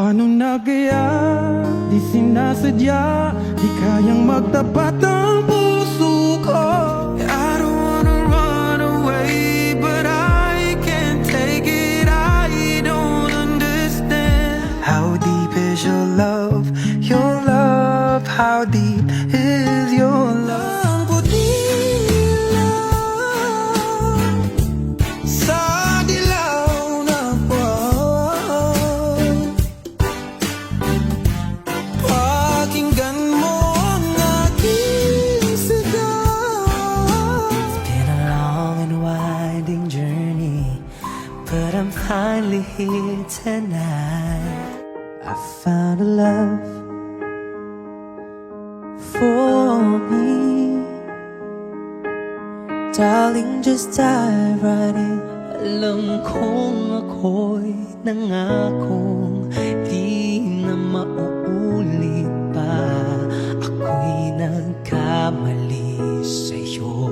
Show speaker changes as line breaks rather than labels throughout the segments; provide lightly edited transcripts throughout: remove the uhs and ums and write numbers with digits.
Paano na kaya? Di sinasadya, di kayang magtapat ang puso ko. I don't wanna run away, but I can't take it. I don't understand. How deep is your love? Your love, how deep is your love?
But I'm finally here tonight. I found a love for me. Darling, just dive right in. Alam kong ako'y nangakong di na mauulit pa. Ako'y nagkamali sa'yo.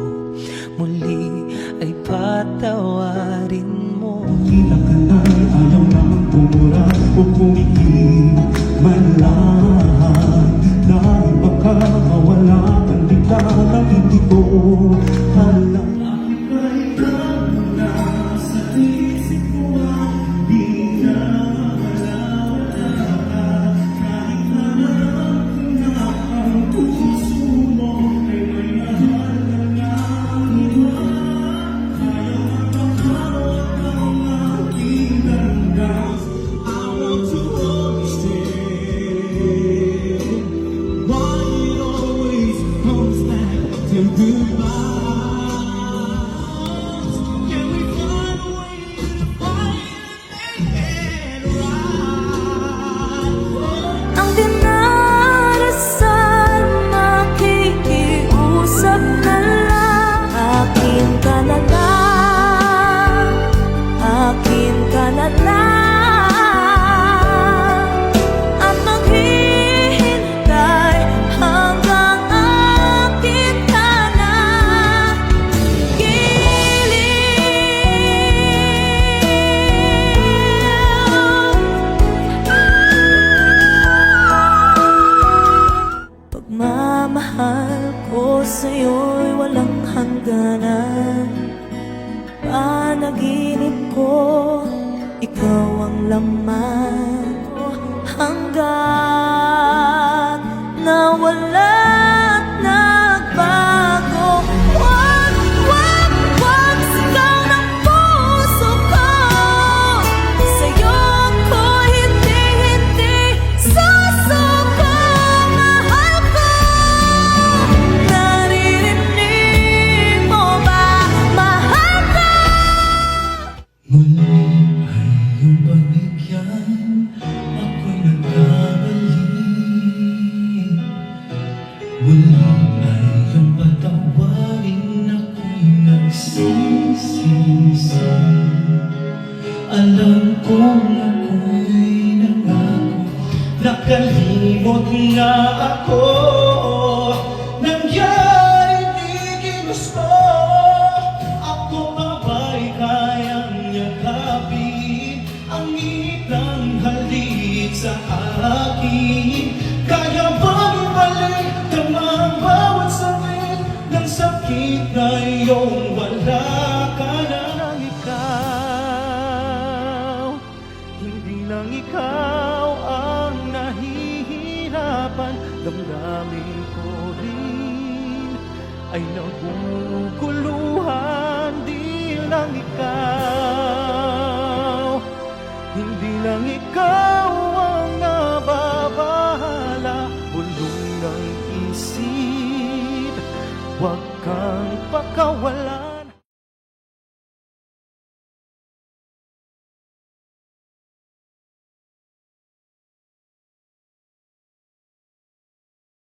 Muli ay patawarin mo.
Kita ka na, ayaw nang pumura o kumikip man lang. Dahil baka mawala ang bigla na hindi ko alam. Ay ikaw na sa isip ko ang di na wala. Kahit manang na ang puso mo ay may mahal na iba.
Ang dinarasal, makikiusap na lang. Akin ka na lang, akin ka na lang. At maghihintay hanggang akin ka na pagmamahal ko sa'yo'y walang hangganan. Panaginip ko, ikaw ang laman ko. Hanggang nawala't nagbago. Wag, wag, wag sigaw ng puso ko. Sa'yo ko hindi, hindi susuko. Mahal ko, naririnig mo ba? Mahal ko.
Muli ay iyong pagbigyan, ako'y nagkamali. Muli ay iyong patawarin, ako'y nagsisisi. Alam kong ako'y nangako, nakalimot nga ako. Nangyari di ginusto, ako pa ba'y kayang yakapin ang itang halik sa akin? Kaya bang ibalik tama ang bawat sakit ng sakit na iyong wala ka na?
Hindi lang ikaw ang nahihirapan. Damdamin ko rin ay naguguluhan.